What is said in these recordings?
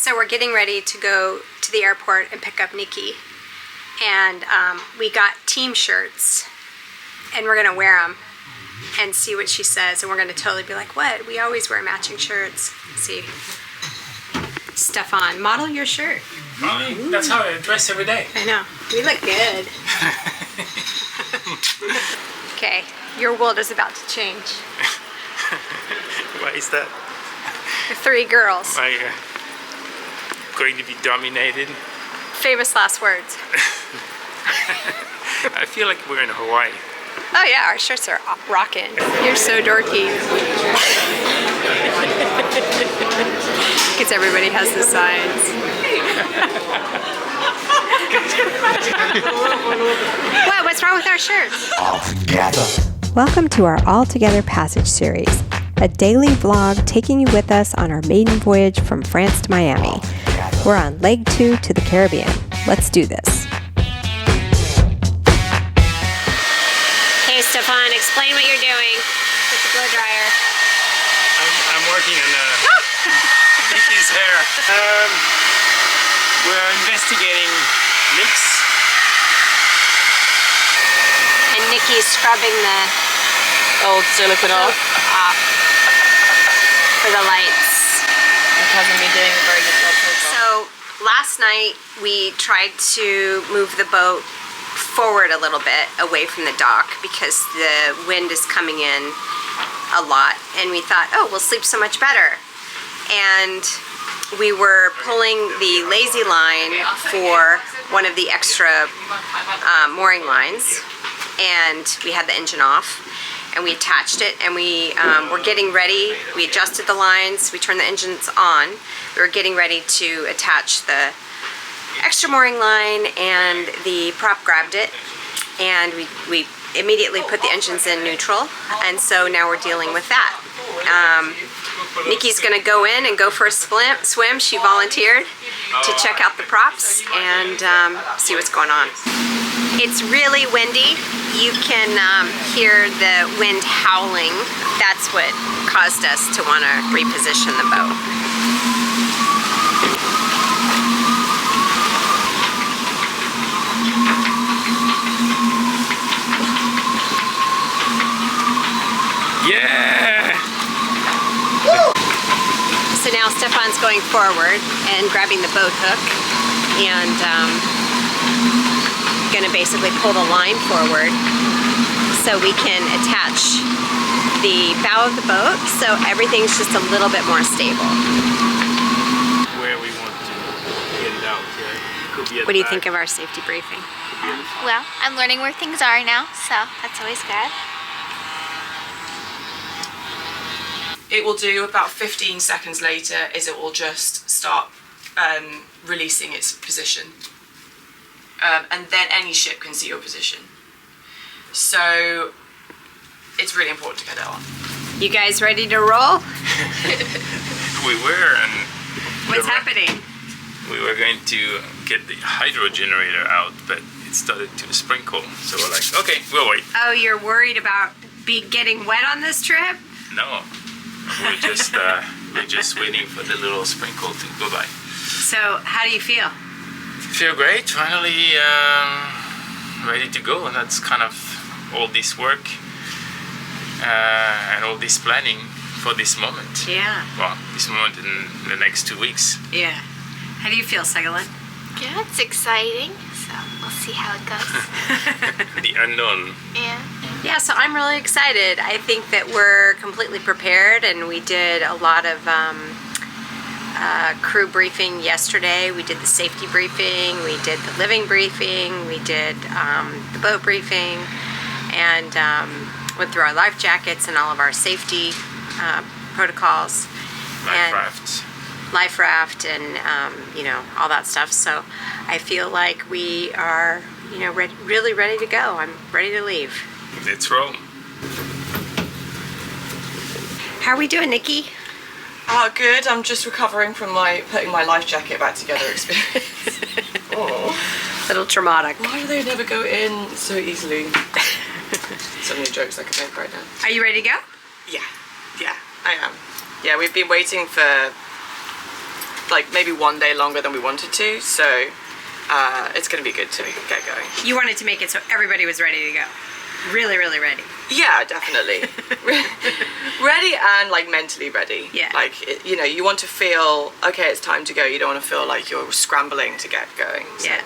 So we're getting ready to go to the airport and pick up Nikki. And we got team shirts. And we're going to wear them and see what she says. And we're going to totally be like, what? We always wear matching shirts. Let's see. Stephane, model your shirt. That's how I dress every day. I know. We look good. Okay, your world is about to change. Why is that? The 3 girls. Am I going to be dominated? Famous last words. I feel like we're in Hawaii. Oh yeah, our shirts are rocking. You're so dorky. Because everybody has the signs. What? What's wrong with our shirts? All together. Welcome to our All Together Passage series, a daily vlog taking you with us on our maiden voyage from France to Miami. We're on leg 2 to the Caribbean. Let's do this. Hey Stephane, explain what you're doing with the blow dryer. I'm working on Nikki's hair. We're investigating leaks. And Nikki's scrubbing the old silicone off for the lights. It hasn't been doing a very good job so far. So last night we tried to move the boat forward a little bit away from the dock because the wind is coming in a lot, and we thought, oh, we'll sleep so much better. And we were pulling the lazy line for one of the extra mooring lines, and we had the engine off, and we attached it, and we were getting ready. We adjusted the lines, we turned the engines on. We were getting ready to attach the extra mooring line, and the prop grabbed it, and we immediately put the engines in neutral, and so now we're dealing with that. Nikki's gonna go in and go for a swim. She volunteered to check out the props and see what's going on. It's really windy. You can hear the wind howling. That's what caused us to want to reposition the boat. Yeah! Woo! So now Stephane's going forward and grabbing the boat hook and gonna basically pull the line forward so we can attach the bow of the boat so everything's just a little bit more stable. Where we want to get it out, could be at What do you the think back. of our safety briefing? Well, I'm learning where things are now, so that's always good. It will do about 15 seconds later is it will just start releasing its position. And then any ship can see your position. So it's really important to get it on. You guys ready to roll? We were, and What's happening? we were going to get the hydro generator out, but it started to sprinkle. So we're like, okay, we'll wait. Oh, you're worried about getting wet on this trip? No, we're just waiting for the little sprinkle to go by. So, how do you feel? Feel great, finally ready to go, and that's kind of all this work and all this planning for this moment. Yeah. Well, this moment in the next 2 weeks. Yeah. How do you feel, Segalin? Yeah, it's exciting, so we'll see how it goes. The unknown. Yeah. Yeah, so I'm really excited. I think that we're completely prepared, and we did a lot of crew briefing yesterday. We did the safety briefing, we did the living briefing, we did the boat briefing, and went through our life jackets and all of our safety protocols. Life raft and you know, all that stuff. So I feel like we are, you know, really ready to go. I'm ready to leave. Let's roll. How are we doing, Nikki? Good. I'm just recovering from my putting my life jacket back together experience. Oh. Little traumatic. Why do they never go in so easily? So many jokes I could make right now. Are you ready to go? Yeah, I am. Yeah, we've been waiting for like maybe 1 day longer than we wanted to. So it's going to be good to get going. You wanted to make it so everybody was ready to go. Really, really ready. Yeah, definitely. Ready and like mentally ready. Yeah. Like, you know, you want to feel, okay, it's time to go. You don't want to feel like you're scrambling to get going. So. Yeah.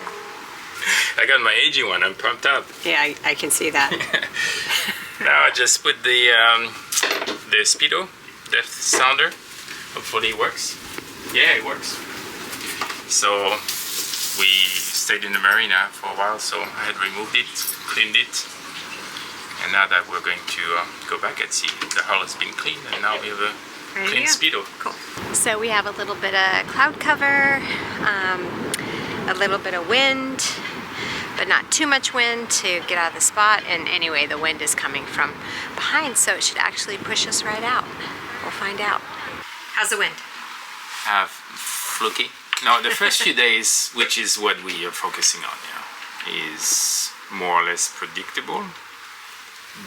I got my AG1. I'm pumped up. Yeah, I can see that. Now I just put the speedo depth sounder. Hopefully it works. Yeah, it works. So we stayed in the marina for a while, so I had removed it, cleaned it, and now that we're going to go back at sea, the hull has been cleaned, and now we have a clean speedo. Cool. So we have a little bit of cloud cover, a little bit of wind, but not too much wind to get out of the spot. And anyway, the wind is coming from behind, so it should actually push us right out. We'll find out. How's the wind? Fluky. No, the first few days, which is what we are focusing on now, is more or less predictable.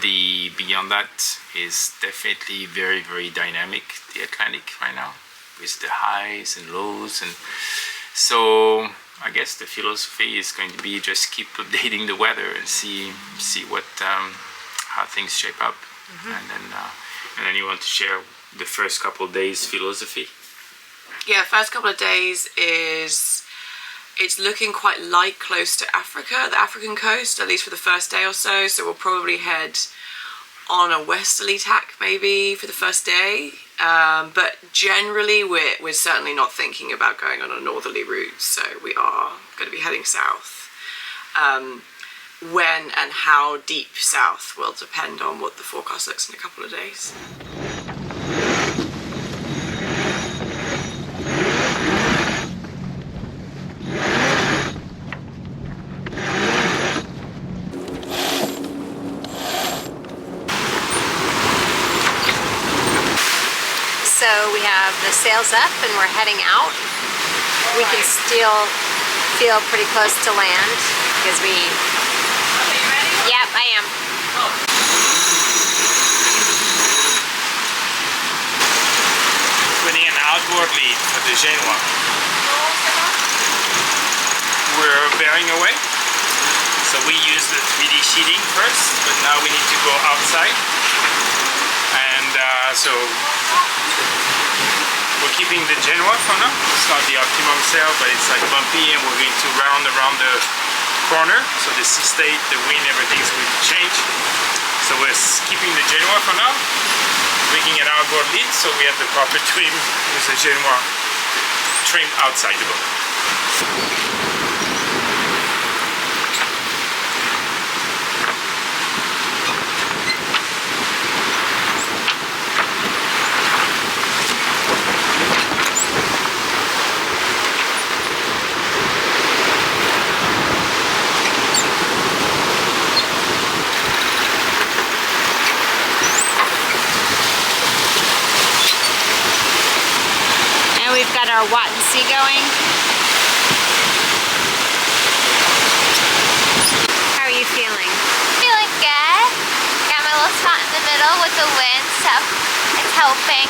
The beyond that is definitely very, very dynamic, the Atlantic right now, with the highs and lows. And so I guess the philosophy is going to be just keep updating the weather and see what how things shape up. And then you want to share the first couple of days philosophy. Yeah, first couple of days is, it's looking quite light close to Africa, the African coast, at least for the first day or so. So we'll probably head on a westerly tack maybe for the first day. But generally we're certainly not thinking about going on a northerly route. So we are going to be heading south. When and how deep south will depend on what the forecast looks in a couple of days. So we have the sails up and we're heading out. We can still feel pretty close to land because we... Are you ready? Yep, I am. Putting an outboard lead for the Genoa. We're bearing away. So we use the 3D sheeting first, but now we need to go outside. And so we're keeping the Genoa for now. It's not the optimum sail, but it's like bumpy, and we're going to round around the corner. So the sea state, the wind, everything's going to change. So we're keeping the Genoa for now, rigging an outboard lead, so we have the proper trim with the Genoa trimmed outside the boat. Our Watton Sea going. How are you feeling? Feeling good. Got my little spot in the middle with the wind, so it's helping.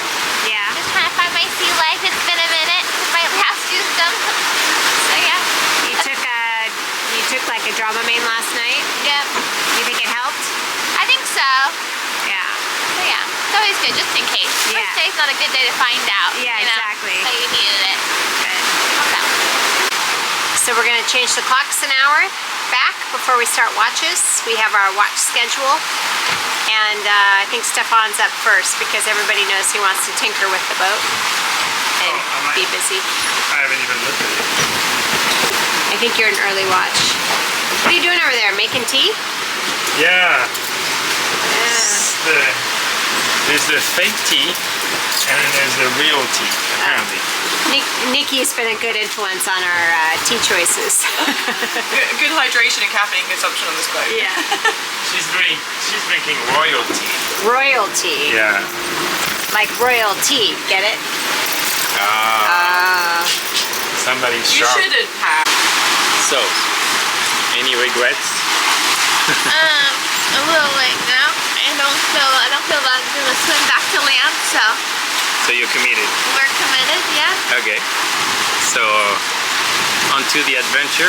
Yeah. Just trying to find my sea legs. It's been a minute since my last used them. So yeah. You took like a Dramamine last night? Yep. You think it helped? I think so. Yeah. So yeah. It's always good just in case. Yeah. First day's not a good day to find out. Yeah, you know? exactly. So you needed it. Good. Okay. So we're going to change the clocks an hour back before we start watches. We have our watch schedule, and I think Stephane's up first because everybody knows he wants to tinker with the boat and be busy. I haven't even looked at it. I think you're an early watch. What are you doing over there? Making tea? Yeah. There's the fake tea, and then there's the real tea, apparently. Nikki's been a good influence on our tea choices. Good hydration and caffeine consumption on this boat. Yeah. She's drinking royal tea. Royalty. Yeah. Like royalty, get it? Somebody's You sharp. shouldn't have. So, any regrets? A little late now. I don't feel like I'm gonna swim back to land, so So you're committed. We're committed, yeah. Okay. So on to the adventure.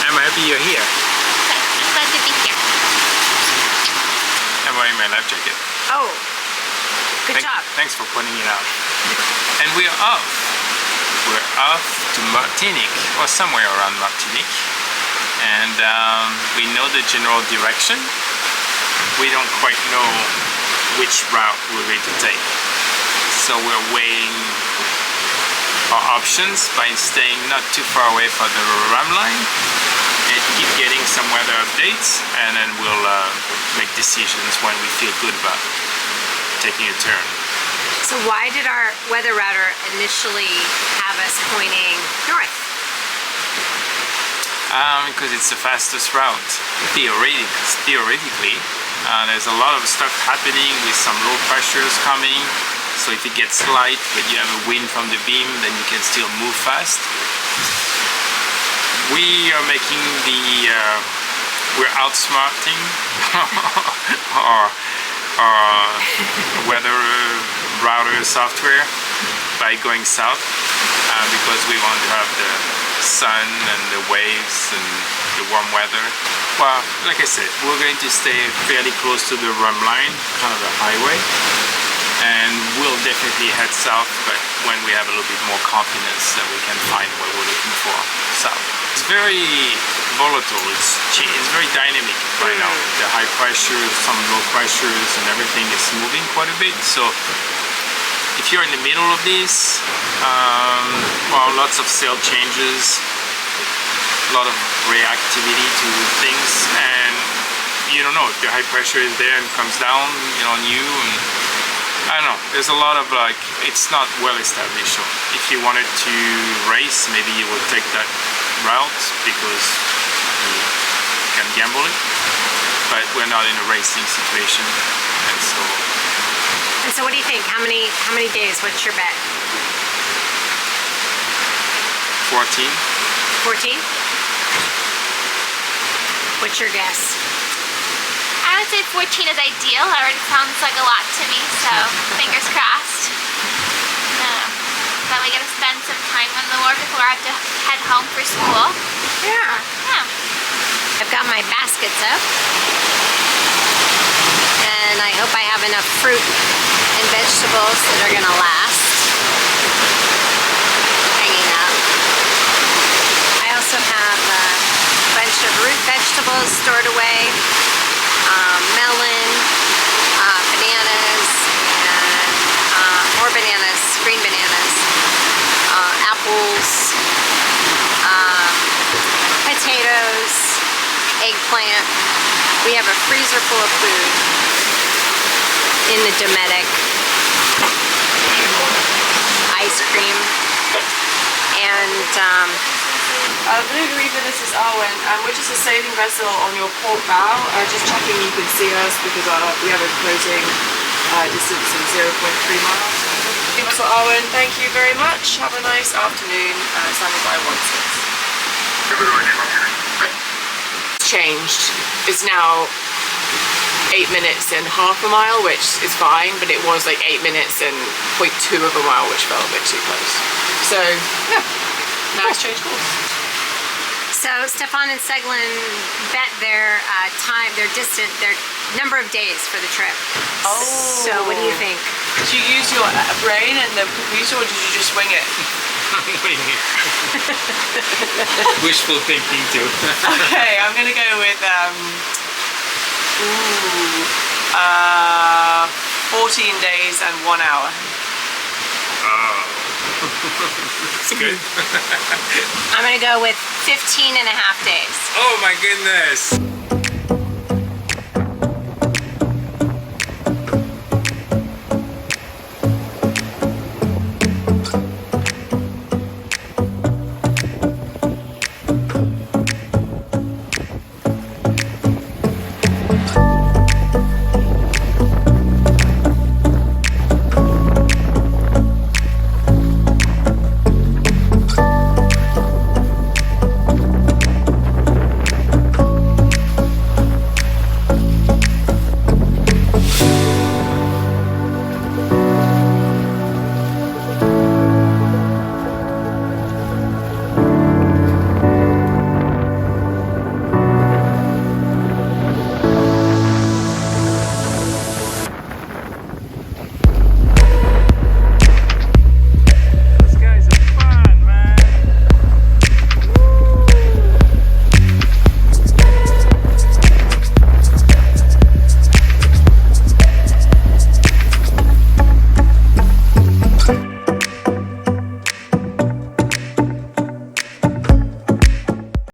I'm happy you're here. Okay, I'm glad to be here. I'm wearing my life jacket. Oh, good job. Thanks for pointing it out. And we're off. We're off to Martinique, or somewhere around Martinique. And we know the general direction. We don't quite know which route we're going to take. So we're weighing our options by staying not too far away from the ram line and keep getting some weather updates, and then we'll make decisions when we feel good about taking a turn. So why did our weather router initially have us pointing north? Because it's the fastest route. Theoretically, there's a lot of stuff happening with some low pressures coming. So if it gets light, but you have a wind from the beam, then you can still move fast. We are making we're outsmarting our weather router software by going south because we want to have the sun and the waves and the warm weather. Well, like I said, we're going to stay fairly close to the rum line, kind of the highway. And we'll definitely head south, but when we have a little bit more confidence that we can find what we're looking for south. It's very volatile, it's very dynamic right now. The high pressures, some low pressures, and everything is moving quite a bit. So if you're in the middle of this, well, lots of sail changes, a lot of reactivity to things, and you don't know if the high pressure is there and comes down on you. And I don't know, there's a lot of it's not well established. So if you wanted to race, maybe you would take that route because you can gamble it, but we're not in a racing situation. And so what do you think? How many days? What's your bet? 14. 14? What's your guess? I would say 14 is ideal. It already sounds like a lot to me, so fingers crossed. Then we get to spend some time on the wharf before I have to head home for school. Yeah. Yeah. I've got my baskets up. And I hope I have enough fruit and vegetables that are gonna last. Hanging up. I also have a bunch of root vegetables stored away. Melon, bananas, and more bananas, green bananas, apples, potatoes, eggplant. We have a freezer full of food in the Dometic. Ice cream. And Blue Reaver, this is AWEN, and we're just a sailing vessel on your port bow. Just checking you can see us because we have a floating distance of 0.3 miles. Give us AWEN, thank you very much. Have a nice afternoon. Standing by 16. It's changed. It's now 8 minutes and half a mile, which is fine, but it was like 8 minutes and 0.2 of a mile, which felt a bit too close. So, yeah, now it's changed course. so Stephane and Seglin bet their time, their distance, their number of days for the trip. Oh. So what do you think? Did you use your brain and the computer, or did you just wing it? Wishful thinking too. Okay, I'm gonna go with 14 days and 1 hour. It's good. I'm gonna go with 15 and a half days. Oh my goodness.